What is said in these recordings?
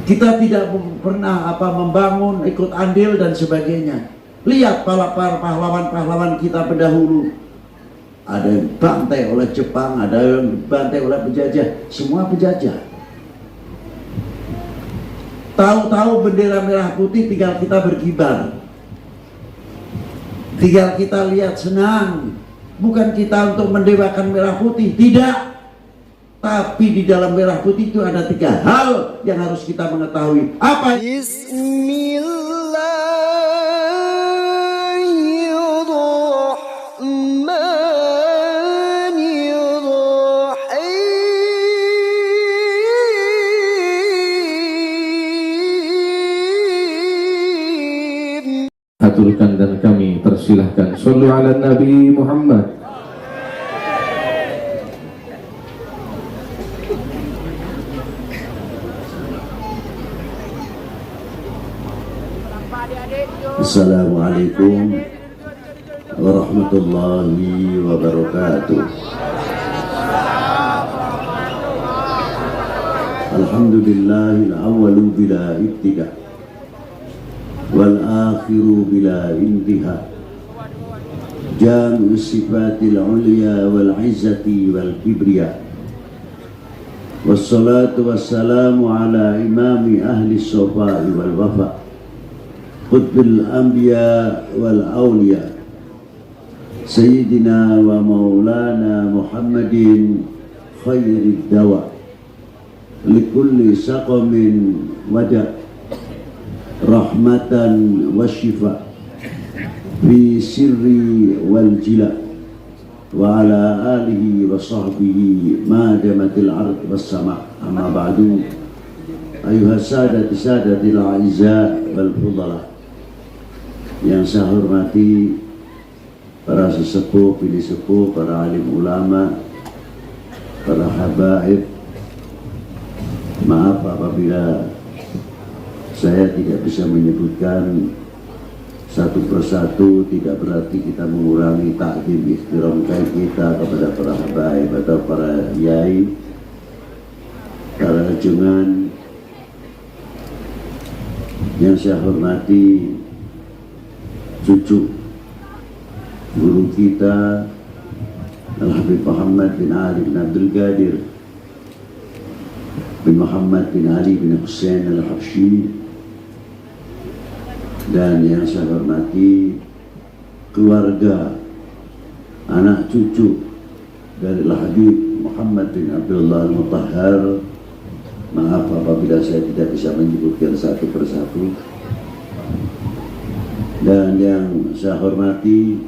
Kita tidak pernah membangun, ikut andil dan sebagainya. Lihat para pahlawan-pahlawan kita pendahulu. Ada yang dibantai oleh Jepang, ada yang dibantai oleh penjajah, semua penjajah. Tahu-tahu bendera merah putih tinggal kita berkibar. Tinggal kita lihat senang. Bukan kita untuk mendewakan merah putih, tidak. Tapi di dalam merah putih itu ada 3 hal yang harus kita mengetahui. Apa? Bismillahirrahmanirrahim. Aturkan dan kami persilahkan. Shallu ala Nabi Muhammad. Assalamualaikum warahmatullahi wabarakatuh. Alhamdulillahil awwalu bila ibtida wal akhiru bila intiha, jami'us sifatil ulya wal izzati wal kibriya, wassalatu wassalamu ala imami ahli sofa'i wal wafa, qutbil anbiya wal awliya, sayyidina wa maulana Muhammadin khairid dawa likulli saqamin wada, rahmatan wa shifa fi sirri wal jila, wa ala alihi wa sahbihi ma damatil ard was sama. Amma ba'du, ayuhas sadatil a'izza wal fudala. Yang saya hormati para sesepuh, pilih sepuh, para alim ulama, para habaib. Maaf apabila saya tidak bisa menyebutkan satu persatu, tidak berarti kita mengurangi takdim ihtiram kita kepada para habaib atau para yai, para jungan. Yang saya hormati cucu guru kita Al-Habib Muhammad bin Ali bin Abdul Qadir bin Muhammad bin Ali bin Hussein Al-Habsyi, dan yang saya hormati keluarga anak cucu dari Al-Habib Muhammad bin Abdullah Al-Mutahhar. Maaf apabila saya tidak bisa menyebutkan satu persatu. Dan yang saya hormati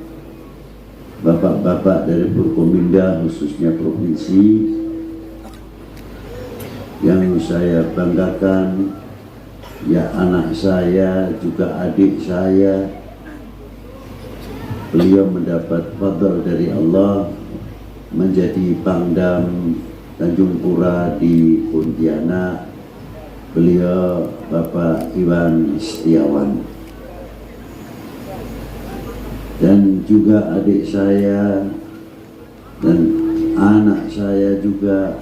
bapak-bapak dari Purkominda, khususnya provinsi, yang saya banggakan, ya anak saya juga adik saya. Beliau mendapat fadl dari Allah menjadi Pangdam Tanjung Pura di Pontianak. Beliau Bapak Iwan Setiawan. Dan juga adik saya dan anak saya juga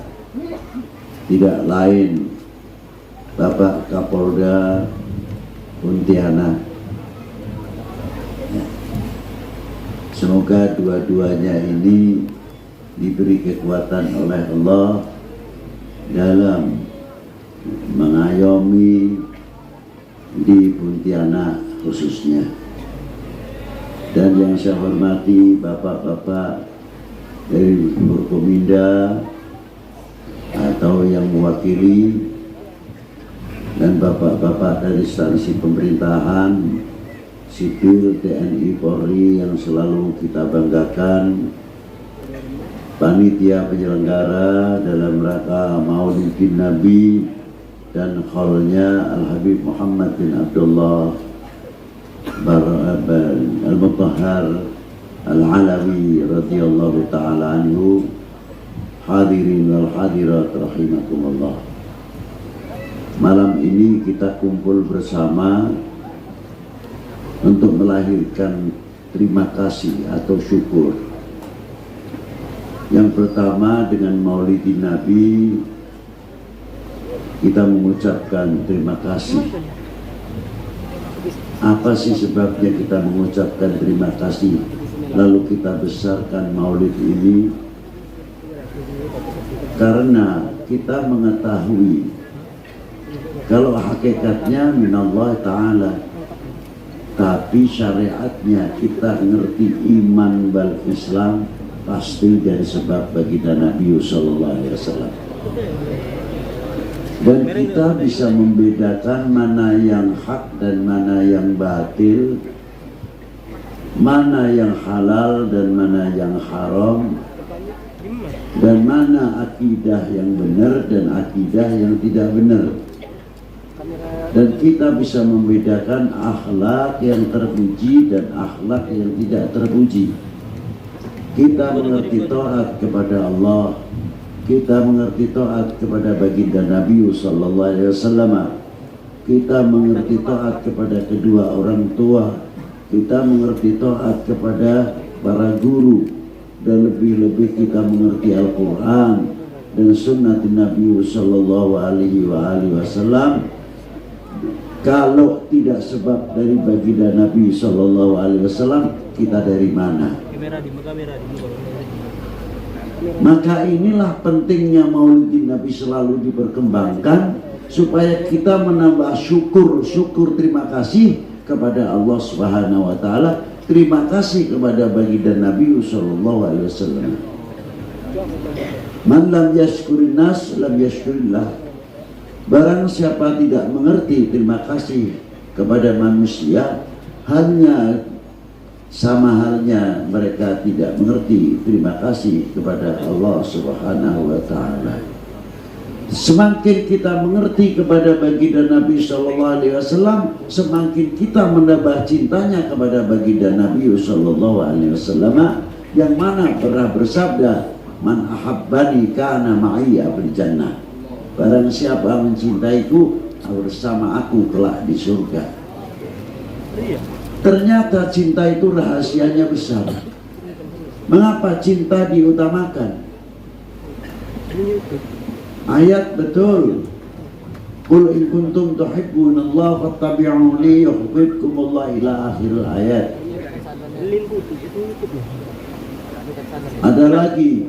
tidak lain Bapak Kapolda Pontianak. Semoga dua-duanya ini diberi kekuatan oleh Allah dalam mengayomi di Pontianak khususnya. Dan yang saya hormati bapak-bapak dari Purkominda atau yang mewakili, dan bapak-bapak dari instansi pemerintahan sipil, TNI, Polri yang selalu kita banggakan, panitia penyelenggara dalam rangka Maulidin Nabi dan kholnya Al-Habib Muhammad bin Abdullah Al-Mutahhar Al-Alawi radhiyallahu ta'ala anhu. Hadirin wal hadirat rahimakumullah. Malam ini kita kumpul bersama untuk melahirkan terima kasih atau syukur. Yang pertama dengan Maulidin Nabi, kita mengucapkan terima kasih. Apa sih sebabnya kita mengucapkan terima kasih lalu kita besarkan maulid ini? Karena kita mengetahui kalau hakikatnya minallah ta'ala, tapi syariatnya kita ngerti iman wal Islam pasti dari sebab baginda Nabi sallallahu alaihi wasallam. Dan kita bisa membedakan mana yang hak dan mana yang batil, mana yang halal dan mana yang haram, dan mana akidah yang benar dan akidah yang tidak benar. Dan kita bisa membedakan akhlak yang terpuji dan akhlak yang tidak terpuji. Kita mengerti taat kepada Allah, kita mengerti taat kepada baginda Nabi sallallahu alaihi wasallam, kita mengerti taat kepada kedua orang tua, kita mengerti taat kepada para guru, dan lebih-lebih kita mengerti Al-Quran dan sunnah Nabi sallallahu alaihi wasallam. Kalau tidak sebab dari baginda Nabi sallallahu alaihi wasallam, kita dari mana? Maka inilah pentingnya maulid Nabi selalu diperkembangkan supaya kita menambah syukur terima kasih kepada Allah Subhanahu wa taala, terima kasih kepada baginda Nabi sallallahu alaihi wasallam. Man lam yashkurin nas lam yashkurillah. Barang siapa tidak mengerti terima kasih kepada manusia, hanya sama halnya mereka tidak mengerti terima kasih kepada Allah Subhanahu wa taala. Semakin kita mengerti kepada baginda Nabi sallallahu alaihi wasallam, semakin kita menambah cintanya kepada baginda Nabi sallallahu alaihi wasallam, yang mana pernah bersabda, man ahabbani kana ma'iya bil jannah. Barang siapa mencintaiku bersama aku kelak di surga. Ternyata cinta itu rahasianya besar. Mengapa cinta diutamakan? Ayat betul. Qul in kuntum tuhibbunallaha fattabi'uni yuhibbukumullah ila akhir ayat. Ada lagi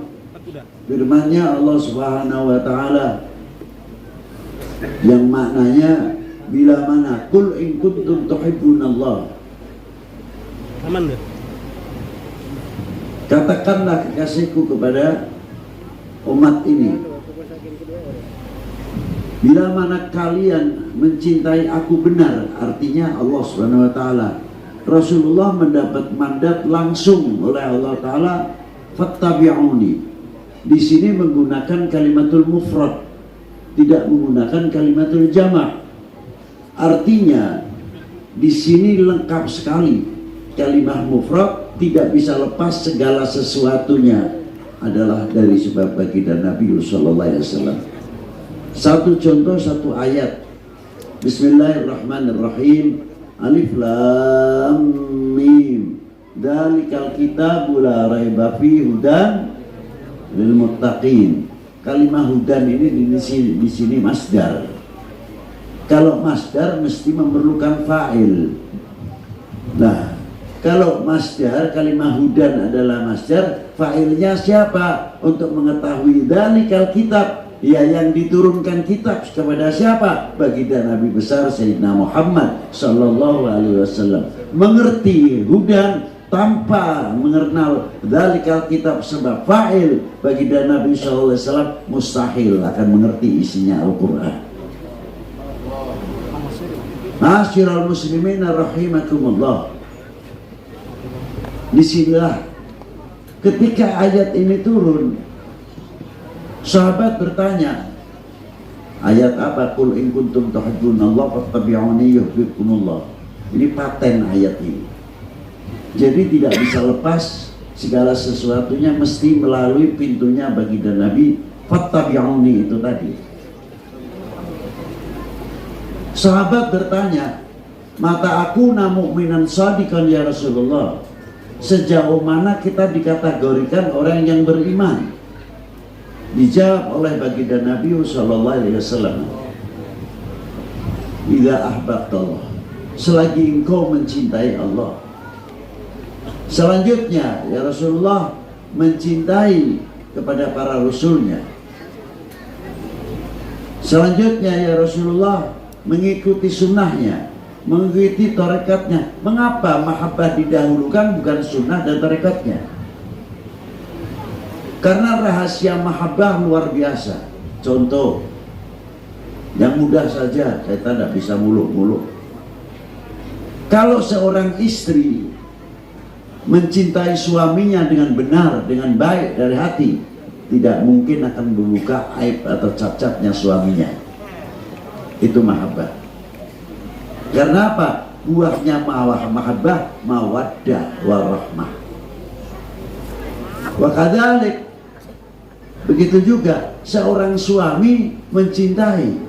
firman-Nya Allah Subhanahu wa taala yang maknanya bila mana qul in kuntum tuhibbunallah, katakanlah kekasihku kepada umat ini, bila mana kalian mencintai aku benar, artinya Allah Subhanahu wa taala. Rasulullah mendapat mandat langsung oleh Allah taala, fattabi'uni. Di sini menggunakan kalimatul mufrad, tidak menggunakan kalimatul jama'. Artinya di sini lengkap sekali. Kalimah mufrad tidak bisa lepas, segala sesuatunya adalah dari sebab baginda Nabi sallallahu alaihi wasallam. Satu contoh, satu ayat. Bismillahirrahmanirrahim. Alif lam mim. Dzalikal kitabu la raiba fihi hudan lil muttaqin. Kalimah hudan ini di sini masdar. Kalau masdar mesti memerlukan fa'il. Nah, kalau masdar kalimah hudan adalah masdar, fa'ilnya siapa? Untuk mengetahui dzalikal kitab, ya yang diturunkan kitab kepada siapa? Baginda Nabi besar Sayyidina Muhammad sallallahu alaihi wasallam. Mengerti hudan tanpa mengenal dzalikal kitab sebab fa'il, baginda Nabi sallallahu alaihi wasallam mustahil akan mengerti isinya Al-Qur'an. Ma'asyiral muslimin rahimakumullah. Disinilah ketika ayat ini turun, sahabat bertanya, ayat apa? Qul in kuntum tuhibbunallaha fattabi'uni yuhibbukumullah. Ini paten ayat ini. Jadi tidak bisa lepas, segala sesuatunya mesti melalui pintunya baginda Nabi, fattabi'uni itu tadi. Sahabat bertanya, mata aku mu'minan shadiqan ya Rasulullah. Sejauh mana kita dikategorikan orang yang beriman? Dijawab oleh baginda Nabi sallallahu alaihi wasallam, idza ahbabtallah, selagi engkau mencintai Allah. Selanjutnya ya Rasulullah mencintai kepada para rasulnya. Selanjutnya ya Rasulullah mengikuti sunnahnya, mengikuti tarekatnya. Mengapa mahabbah didahulukan bukan sunnah dan tarekatnya? Karena rahasia mahabbah luar biasa. Contoh yang mudah saja, saya tidak bisa muluk-muluk. Kalau seorang istri mencintai suaminya dengan benar, dengan baik dari hati, tidak mungkin akan membuka aib atau cacatnya suaminya. Itu mahabbah. Karena apa? Buahnya mahabbah, mawaddah warahmah. Wa kadzalik, begitu juga seorang suami mencintai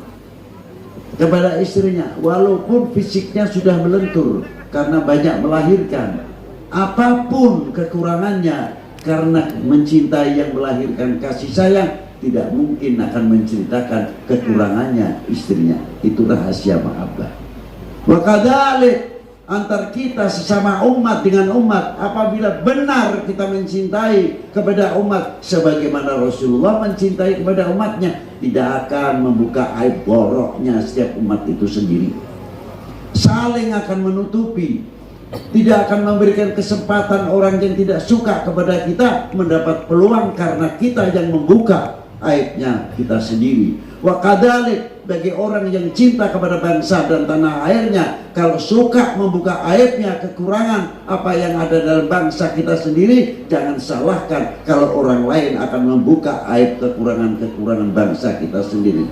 kepada istrinya walaupun fisiknya sudah melentur karena banyak melahirkan, apapun kekurangannya, karena mencintai yang melahirkan kasih sayang, tidak mungkin akan menceritakan kekurangannya istrinya. Itu rahasia mahabbah. Wa kadzalik, antar kita sesama umat dengan umat, apabila benar kita mencintai kepada umat sebagaimana Rasulullah mencintai kepada umatnya, tidak akan membuka aib boroknya setiap umat itu sendiri. Saling akan menutupi, tidak akan memberikan kesempatan orang yang tidak suka kepada kita mendapat peluang karena kita yang membuka aibnya kita sendiri. Wa kadzalik, bagi orang yang cinta kepada bangsa dan tanah airnya, kalau suka membuka aibnya, kekurangan apa yang ada dalam bangsa kita sendiri, jangan salahkan kalau orang lain akan membuka aib kekurangan bangsa kita sendiri.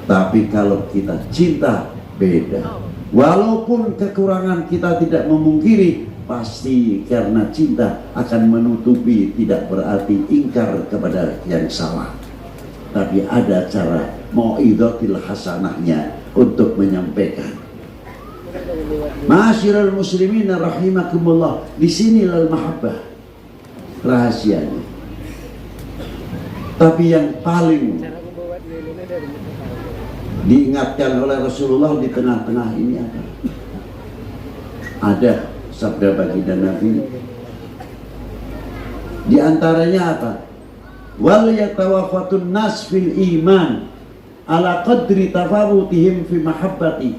Tapi kalau kita cinta, beda. Walaupun kekurangan kita tidak memungkiri, pasti karena cinta akan menutupi, tidak berarti ingkar kepada yang salah. Tapi ada cara mau'izatil hasanahnya untuk menyampaikan. Ma'asyiral muslimin rahimakumullah, di sinilah mahabbah rahasianya. Tapi yang paling diingatkan oleh Rasulullah di tengah-tengah ini apa? Ada sabda baginda Nabi, di antaranya apa? Wal yatawafatun nas fil iman ala qadri tafawutihim fi mahabbati.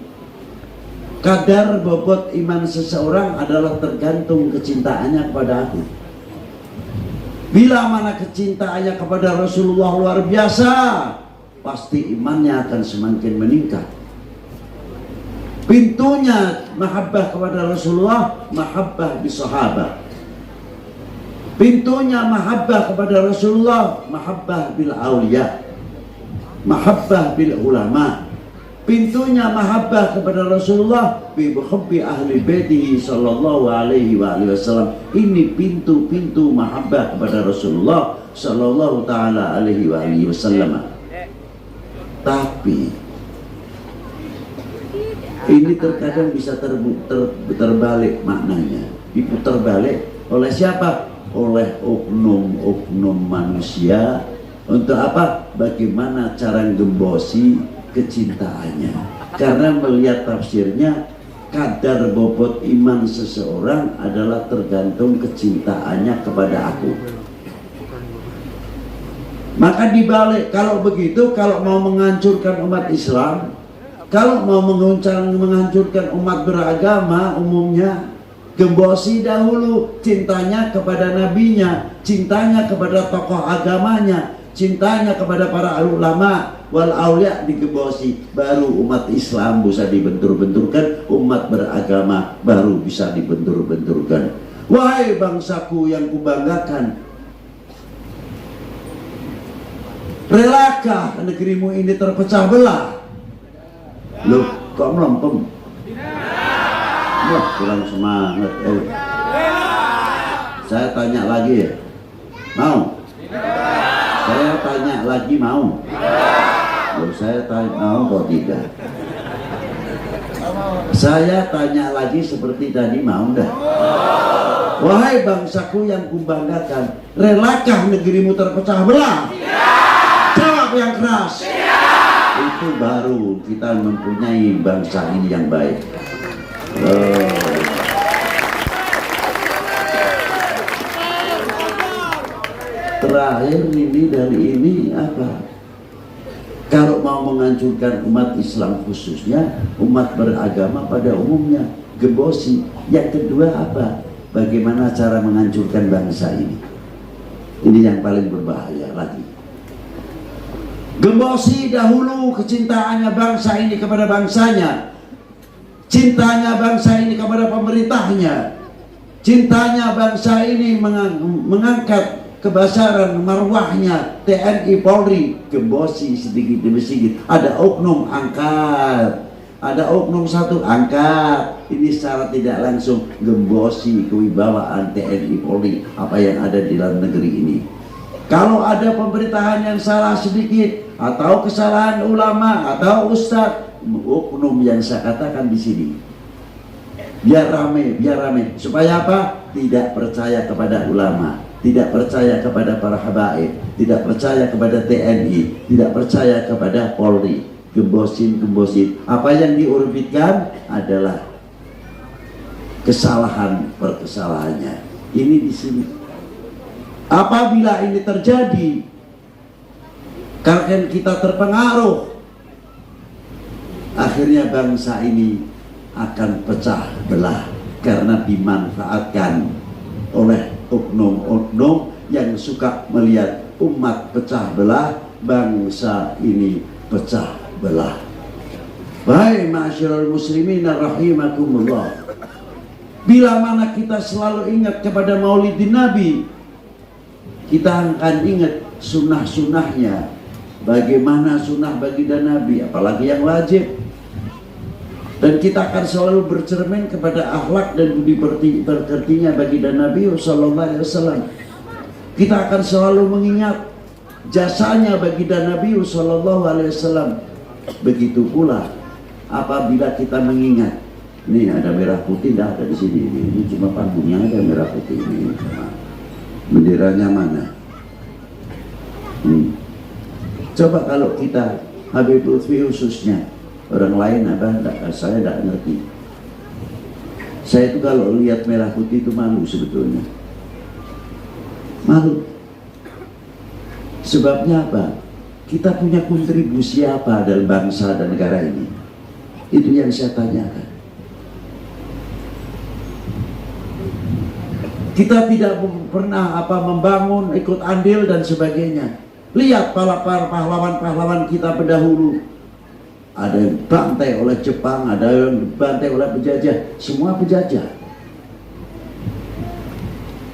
Kadar bobot iman seseorang adalah tergantung kecintaannya kepada aku. Bila mana kecintaannya kepada Rasulullah luar biasa, pasti imannya akan semakin meningkat. Pintunya mahabbah kepada Rasulullah, mahabbah bi sahabat. Pintunya mahabbah kepada Rasulullah, mahabbah bil auliya, mahabbah bil ulama. Pintunya mahabbah kepada Rasulullah, bi hubbi ahli baitihi sallallahu alaihi wasallam. Ini pintu-pintu mahabbah kepada Rasulullah sallallahu taala alaihi wasallam. Tapi ini terkadang bisa terbalik maknanya, diputar balik oleh siapa? Oleh oknum-oknum manusia. Untuk apa? Bagaimana cara gembosi kecintaannya. Karena melihat tafsirnya, kadar bobot iman seseorang adalah tergantung kecintaannya kepada aku. Maka dibalik, kalau begitu, kalau mau menghancurkan umat Islam, kalau mau menghancurkan umat beragama umumnya, gembosi dahulu cintanya kepada nabinya, cintanya kepada tokoh agamanya, cintanya kepada para ulama wal aulia digembosi, baru umat Islam bisa dibentur-benturkan, umat beragama baru bisa dibentur-benturkan. Wahai bangsaku yang kubanggakan, relakah negerimu ini terpecah belah? Loh, kok melempem? Wah, kurang semangat. Saya tanya lagi ya, mau? Saya tanya lagi mau? Loh, saya tanya mau kok tidak? Saya tanya lagi seperti tadi, mau enggak? Wahai bangsaku yang kubanggakan, relakah negerimu terpecah belah? Jawab yang keras. Itu baru kita mempunyai bangsa ini yang baik. Terakhir ini dari ini apa? Kalau mau menghancurkan umat Islam khususnya, umat beragama pada umumnya, gebosi. Yang kedua apa? Bagaimana cara menghancurkan bangsa ini? Ini yang paling berbahaya lagi. Gebosi dahulu kecintaannya bangsa ini kepada bangsanya, cintanya bangsa ini kepada pemerintahnya, cintanya bangsa ini mengangkat kebesaran marwahnya TNI Polri. Gebosi sedikit demi sedikit. Ada oknum angkat, ada oknum satu angkat. Ini secara tidak langsung gembosi kewibawaan TNI Polri apa yang ada di dalam negeri ini. Kalau ada pemerintahan yang salah sedikit atau kesalahan ulama atau ustadz, oknum yang saya katakan di sini, biar rame supaya apa? Tidak percaya kepada ulama, tidak percaya kepada para habaib, tidak percaya kepada TNI, tidak percaya kepada Polri. Gembosin. Apa yang diorbitkan adalah kesalahan per kesalahannya. Ini di sini. Apabila ini terjadi, karena kita terpengaruh, akhirnya bangsa ini akan pecah belah karena dimanfaatkan oleh oknum-oknum yang suka melihat umat pecah belah, bangsa ini pecah belah. Baik, ma'asyiral muslimin rahimakumullah. Bila mana kita selalu ingat kepada Maulidin Nabi, kita akan ingat sunnah-sunnahnya. Bagaimana sunnah baginda Nabi, apalagi yang wajib. Dan kita akan selalu bercermin kepada akhlak dan budi pekertinya baginda Nabi sallallahu alaihi wasallam. Kita akan selalu mengingat jasanya baginda Nabi sallallahu alaihi wasallam. Begitu pula apabila kita mengingat, ini ada merah putih, tidak ada di sini. Ini cuma panggungnya ada merah putih ini. Benderanya mana? Coba kalau kita Habib Lutfi khususnya, orang lain apa? Saya tidak ngerti. Saya itu kalau lihat merah putih itu malu sebetulnya. Malu. Sebabnya apa? Kita punya kontribusi apa dalam bangsa dan negara ini? Itu yang saya tanyakan. Kita tidak pernah membangun, ikut andil dan sebagainya. Lihat para pahlawan-pahlawan kita pendahulu. Ada yang dibantai oleh Jepang, ada yang dibantai oleh penjajah, semua penjajah.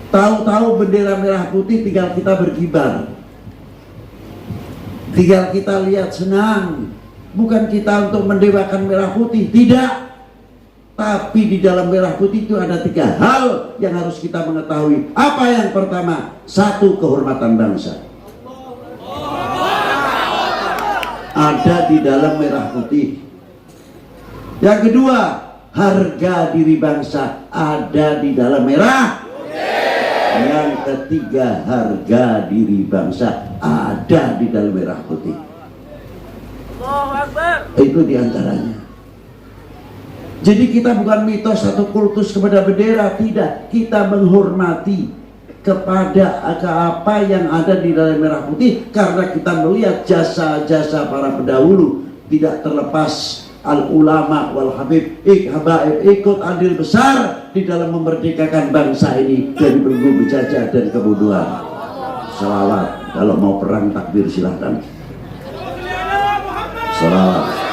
Tahu-tahu bendera merah putih tinggal kita berkibar. Tinggal kita lihat senang. Bukan kita untuk mendewakan merah putih, tidak. Tapi di dalam merah putih itu ada 3 hal yang harus kita mengetahui. Apa yang pertama? 1, kehormatan bangsa. Ada di dalam merah putih. Yang kedua, harga diri bangsa ada di dalam merah putih. Yang ketiga, harga diri bangsa ada di dalam merah putih. Itu diantaranya. Jadi kita bukan mitos atau kultus kepada bendera, tidak. Kita menghormati kepada apa yang ada di dalam merah putih karena kita melihat jasa-jasa para pendahulu. Tidak terlepas al-ulama wal habib habaib ikut andil besar di dalam memerdekakan bangsa ini dari belenggu penjajah dan kebodohan. Salawat. Kalau mau perang takbir silahkan. Salawat.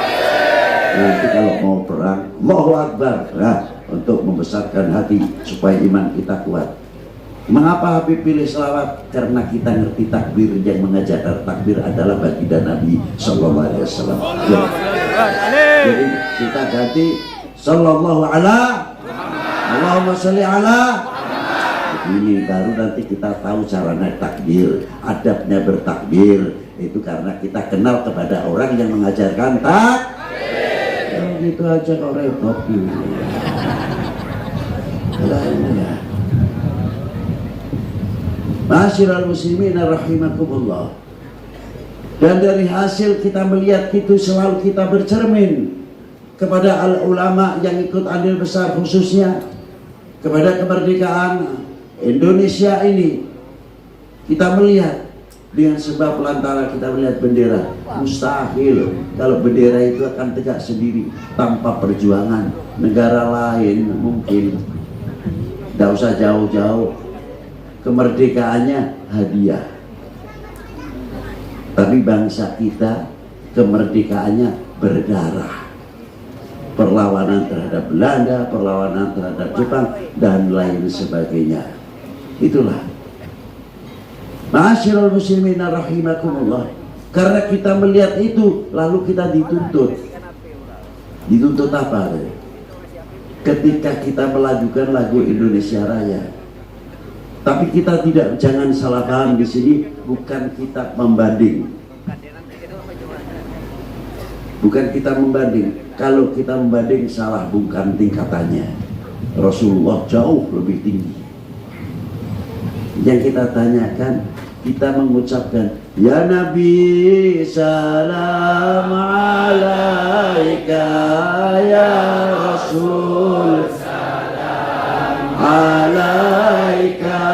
Nanti kalau mau perang, Allahu Akbar, untuk membesarkan hati supaya iman kita kuat. Mengapa Habib pilih selawat? Karena kita ngerti takbir, yang mengajarkan takbir adalah baginda Nabi sallallahu alaihi wasallam. Jadi kita ganti sallallahu ala Allahumma sholli ala. Ini baru nanti kita tahu cara naik takbir, adabnya bertakbir. Itu karena kita kenal kepada orang yang mengajarkan takbir. Gitu aja kok repot. Ma'asyiral muslimin rahimakumullah. Dan dari hasil kita melihat itu selalu kita bercermin kepada ulama yang ikut andil besar, khususnya kepada kemerdekaan Indonesia ini. Kita melihat dengan sebab lantaran kita melihat bendera, mustahil kalau bendera itu akan tegak sendiri tanpa perjuangan. Negara lain mungkin tidak usah jauh-jauh, kemerdekaannya hadiah. Tapi bangsa kita kemerdekaannya berdarah. Perlawanan terhadap Belanda, perlawanan terhadap Jepang, dan lain sebagainya. Itulah. Ma'asyiral muslimin rahimakumullah. Karena kita melihat itu, lalu kita dituntut. Dituntut apa? Ketika kita melakukan lagu Indonesia Raya. Tapi kita tidak, jangan salah paham di sini, bukan kita membanding. Bukan kita membanding. Kalau kita membanding salah, bukan tingkatannya. Rasulullah jauh lebih tinggi. Yang kita tanyakan, kita mengucapkan, ya Nabi salam alaika, ya Rasul salam alaika,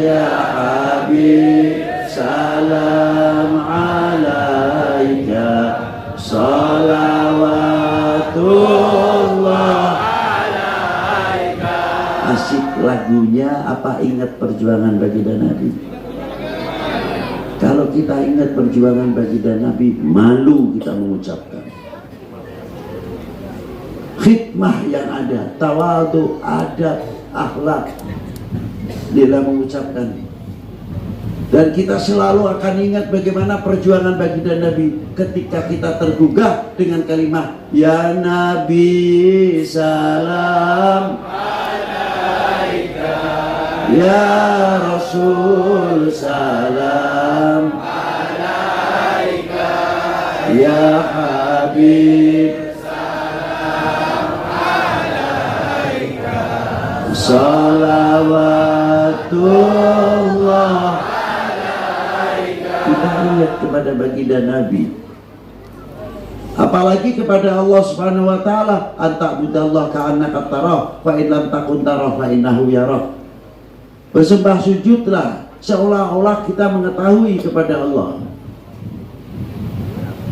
ya Habib salam alaika, salawatullah alaika. Asik lagunya apa ingat perjuangan baginda Nabi? Kalau kita ingat perjuangan baginda Nabi, malu kita mengucapkan. Khidmah yang ada, tawadhu, adab, akhlak dalam mengucapkan. Dan kita selalu akan ingat bagaimana perjuangan baginda Nabi ketika kita tergugah dengan kalimat ya Nabi salam alaika, ya Rasul salam alaika, ya Habib salam alaika, salawatullah. Kita ingat kepada baginda Nabi, apalagi kepada Allah Subhanahu wa taala, anta'budallah ka'annaka tarah fa in lam takun tarah fa innahu yarah. Bersembah sujudlah seolah-olah kita mengetahui kepada Allah.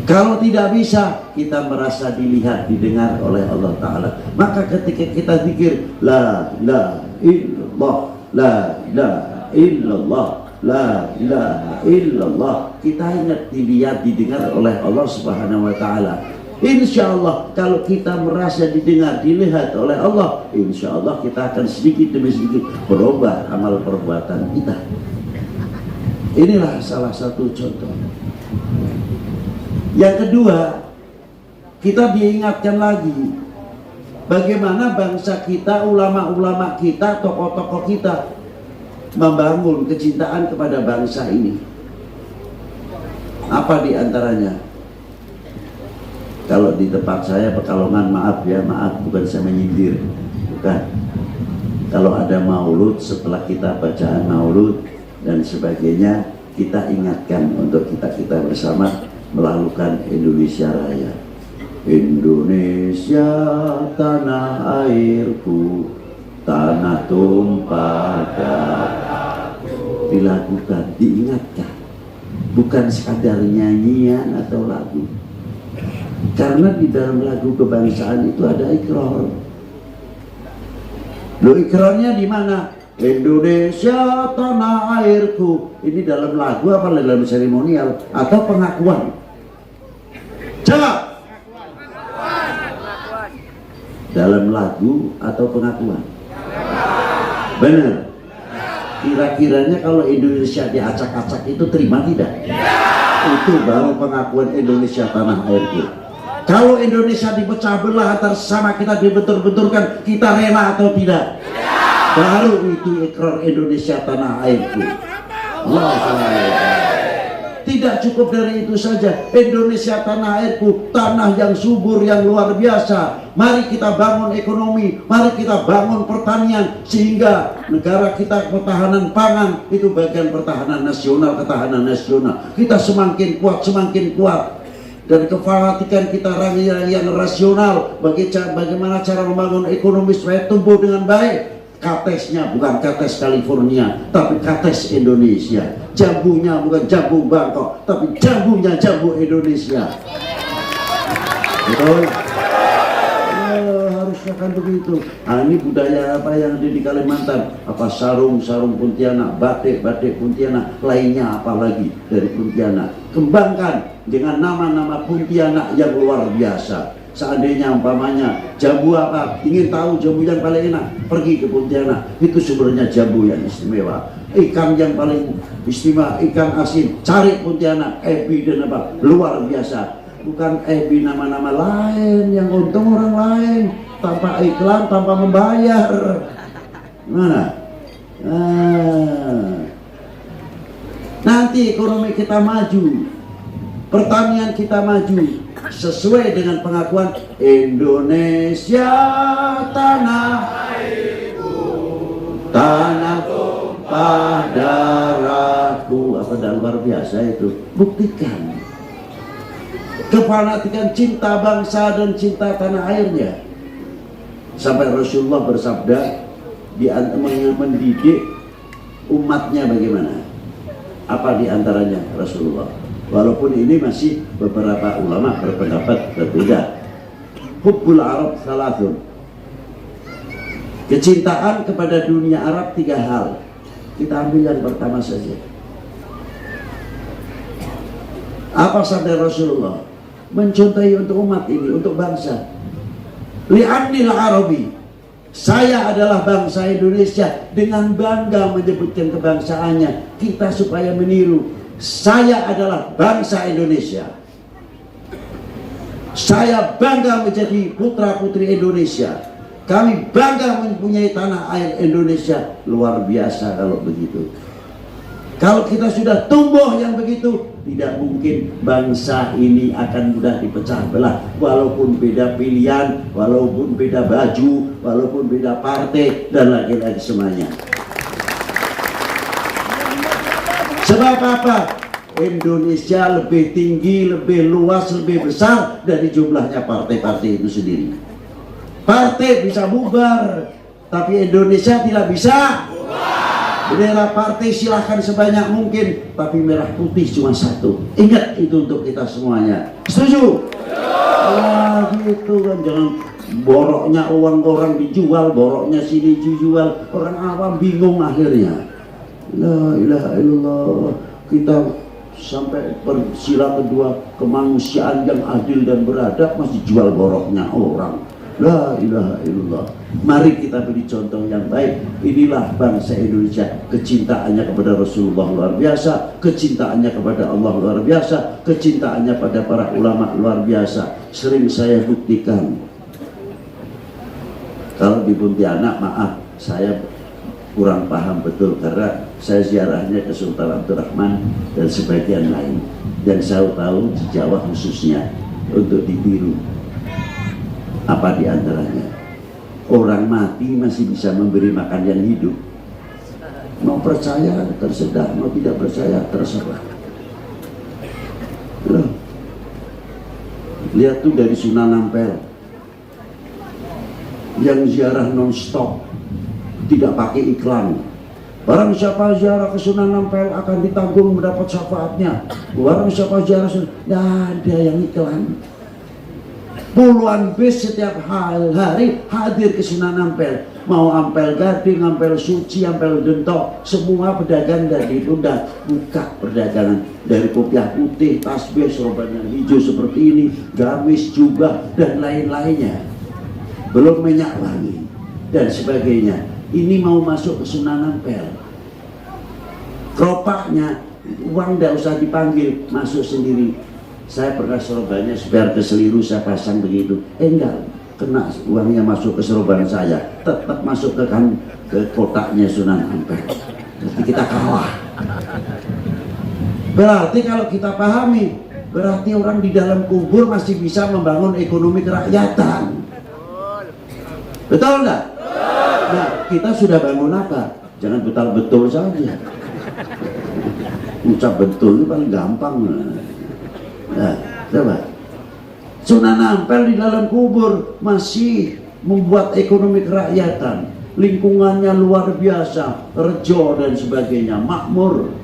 Kalau tidak bisa, kita merasa dilihat, didengar oleh Allah Ta'ala. Maka ketika kita zikir la ilaha illallah, la ilaha illallah, la ilaha illallah, kita ingat dilihat, didengar oleh Allah Subhanahu wa taala. Insya Allah kalau kita merasa didengar, dilihat oleh Allah, insya Allah kita akan sedikit demi sedikit berubah amal perbuatan kita. Inilah salah satu contoh. Yang kedua, kita diingatkan lagi bagaimana bangsa kita, ulama-ulama kita, tokoh-tokoh kita membangun kecintaan kepada bangsa ini. Apa diantaranya? Kalau di tempat saya Pekalongan, maaf ya, maaf, bukan saya menyindir, bukan. Kalau ada maulud, setelah kita bacaan maulud dan sebagainya, kita ingatkan untuk kita bersama melakukan Indonesia Raya. Indonesia tanah airku, tanah tumpah darahku. Dilakukan, diingatkan, bukan sekadar nyanyian atau lagu. Karena di dalam lagu kebangsaan itu ada ikrar. Loh, ikrarnya di mana? Indonesia tanah airku. Ini dalam lagu apa dalam seremonial atau pengakuan? Jawab. Dalam lagu atau pengakuan? Benar. Kira-kiranya kalau Indonesia diacak-acak itu terima tidak? Itu baru pengakuan Indonesia tanah airku. Kalau Indonesia dipecah belah antar sama kita, dibentur-benturkan, kita rela atau tidak? Baru itu ikrar Indonesia tanah airku. tidak cukup dari itu saja. Indonesia tanah airku, tanah yang subur, yang luar biasa. Mari kita bangun ekonomi, mari kita bangun pertanian, sehingga negara kita ketahanan pangan itu bagian pertahanan nasional, ketahanan nasional. Kita semakin kuat, semakin kuat. Dan kefanatikan kita yang rasional, bagaimana cara membangun ekonomi supaya tumbuh dengan baik. Katesnya bukan kates California, tapi kates Indonesia. Jambunya bukan jambu Bangkok, tapi jambunya jambu Indonesia. Betul? Harusnya kan begitu. Ini budaya apa yang ada di Kalimantan? Apa sarung Pontianak, batik Pontianak, lainnya apa lagi dari Pontianak. Kembangkan dengan nama-nama Pontianak yang luar biasa. Seandainya umpamanya jambu apa, ingin tahu jambu yang paling enak, pergi ke Pontianak. Itu sebenarnya jambu yang istimewa. Ikan yang paling istimewa, ikan asin, cari Pontianak, ebi dan apa, luar biasa. Bukan ebi nama-nama lain yang untung orang lain, tanpa iklan, tanpa membayar. Mana? Nanti ekonomi kita maju, pertanian kita maju, sesuai dengan pengakuan Indonesia tanah airku, tanah tumpah darahku. Apa dah luar biasa itu? Buktikan kefanatikan cinta bangsa dan cinta tanah airnya. Sampai Rasulullah bersabda, di mendidik umatnya bagaimana? Apa di antaranya Rasulullah? Walaupun ini masih beberapa ulama berpendapat berbeda. Hubbul Arab salatun. Kecintaan kepada dunia Arab 3 hal. Kita ambil yang pertama saja. Apa sabda Rasulullah? Mencontohi untuk umat ini, untuk bangsa. Li'annil Arabi. Saya adalah bangsa Indonesia, dengan bangga menyebutkan kebangsaannya. Kita supaya meniru. Saya adalah bangsa Indonesia. Saya bangga menjadi putra putri Indonesia. Kami bangga mempunyai tanah air Indonesia. Luar biasa kalau begitu. Kalau kita sudah tumbuh yang begitu, tidak mungkin bangsa ini akan mudah dipecah belah. Walaupun beda pilihan, walaupun beda baju, walaupun beda partai, dan lagi-lagi semuanya. Sebab apa? Indonesia lebih tinggi, lebih luas, lebih besar dari jumlahnya partai-partai itu sendiri. Partai bisa bubar, tapi Indonesia tidak bisa. Bendera partai silahkan sebanyak mungkin, tapi merah putih cuma satu. Ingat itu untuk kita semuanya. Setuju? Gitu kan, jangan boroknya uang orang dijual, boroknya sini dijual, orang awam bingung akhirnya. La ilaha illallah. Kita sampai sila kedua, kemanusiaan yang adil dan beradab, masih jual boroknya orang. La ilaha illallah. Mari kita beri contoh yang baik. Inilah bangsa Indonesia. Kecintaannya kepada Rasulullah luar biasa, kecintaannya kepada Allah luar biasa, kecintaannya pada para ulama luar biasa. Sering saya buktikan. Kalau di Pontianak, maaf, saya kurang paham betul, karena saya ziarahnya ke Sultan Abdurrahman dan sebagian lain, dan saya tahu di Jawa khususnya untuk ditiru. Apa di antaranya? Orang mati masih bisa memberi makan yang hidup. Mau percaya terserah, mau tidak percaya terserah. Loh. Lihat tuh dari Sunan Ampel yang ziarah non-stop, tidak pakai iklan. Barang siapa ziarah ke Sunan Ampel akan ditanggung mendapat syafaatnya. Barang siapa ziarah, tidak ada yang iklan. Puluhan bis setiap hari hadir ke Sunan Ampel. Mau Ampel Gading, Ampel Suci, Ampel Dentok, semua pedagang dari Bunda buka perdagangan. Dari kopiah putih, tasbih, sorban yang hijau seperti ini, gamis, jubah, dan lain-lainnya. Belum minyak wangi dan sebagainya. Ini mau masuk ke Sunan Ampel. Keropaknya, uang tidak usah dipanggil, masuk sendiri. Saya pernah sorbannya biar ke Seliru saya pasang begitu. Enggak, kena uangnya masuk ke sorban saya, tetap masuk ke kotaknya Sunan Ampel. Jadi kita kalah. Berarti kalau kita pahami, berarti orang di dalam kubur masih bisa membangun ekonomi kerakyatan. Betul nggak? Nah, kita sudah bangun apa? Jangan betul-betul saja. Ucap betul itu paling gampang. Nah, coba. Sunan Ampel di dalam kubur masih membuat ekonomi kerakyatan. Lingkungannya luar biasa, rejo dan sebagainya, makmur.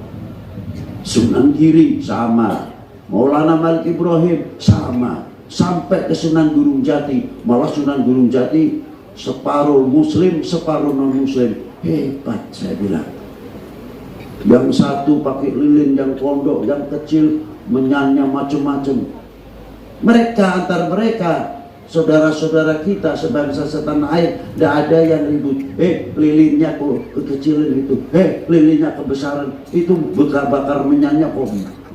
Sunan Giri sama, Maulana Malik Ibrahim sama, sampai ke Sunan Gunung Jati. Malah Sunan Gunung Jati separuh muslim, separuh non muslim. Hebat saya bilang. Yang satu pakai lilin, yang pondok, yang kecil menyanyi macam-macam. Mereka antar mereka, saudara-saudara kita sebangsa setanah air, tidak ada yang ribut. Lilinnya kok kekecilan itu, lilinnya kebesaran itu, bakar-bakar menyanyi kok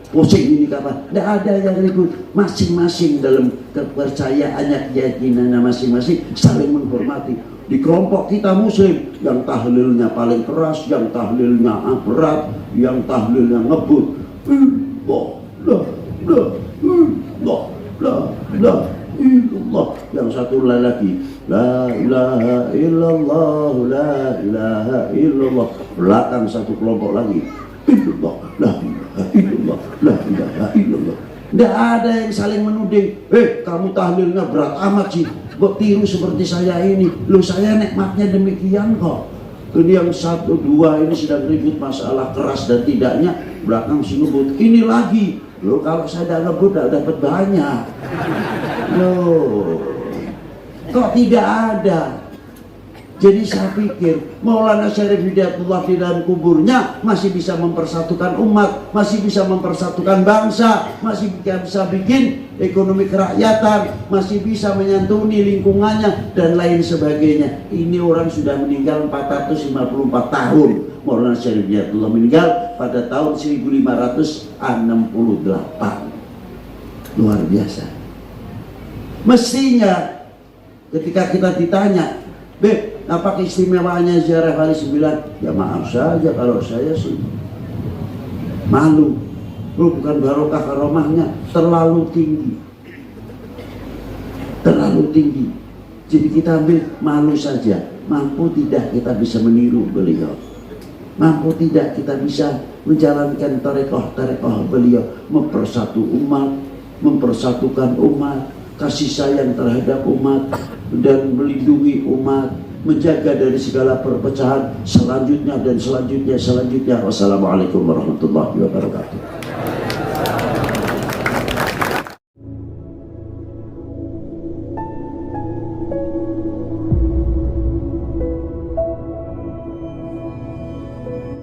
pusing ini kapan? Tidak ada yang ribut. Masing-masing dalam kepercayaannya, keyakinannya masing-masing saling menghormati. Di kelompok kita muslim, yang tahlilnya paling keras, yang tahlilnya berat, yang tahlilnya ngebut. Allah. Yang satu lagi, la ilaha illallah, la ilaha illallah. Belakang satu kelompok lagi, illallah, la ilaha illallah, la ilaha illallah. Tidak ada yang saling menuding. Kamu tahlilnya berat amat sih, kok tiru seperti saya ini. Loh, saya nikmatnya demikian kok. Ini yang satu dua ini sedang ribut masalah keras dan tidaknya, belakang si ngebut. Ini lagi, loh kalau saya tidak ngebut tidak dapat banyak. Loh, kok tidak ada? Jadi saya pikir Maulana Syarif Hidayatullah di dalam kuburnya masih bisa mempersatukan umat, masih bisa mempersatukan bangsa, masih bisa bikin ekonomi kerakyatan, masih bisa menyantuni lingkungannya dan lain sebagainya. Ini orang sudah meninggal 454 tahun. Maulana Syarif Hidayatullah meninggal pada tahun 1568. Luar biasa. Mestinya ketika kita ditanya, apa keistimewaannya ziarah hari 9? Ya maaf saja kalau saya sih malu. Bukan barokah karomahnya, terlalu tinggi. Terlalu tinggi. Jadi kita ambil malu saja. Mampu tidak kita bisa meniru beliau? Mampu tidak kita bisa menjalankan tarekoh beliau, mempersatu umat, mempersatukan umat, kasih sayang terhadap umat dan melindungi umat, menjaga dari segala perpecahan selanjutnya dan selanjutnya. Wassalamualaikum warahmatullahi wabarakatuh.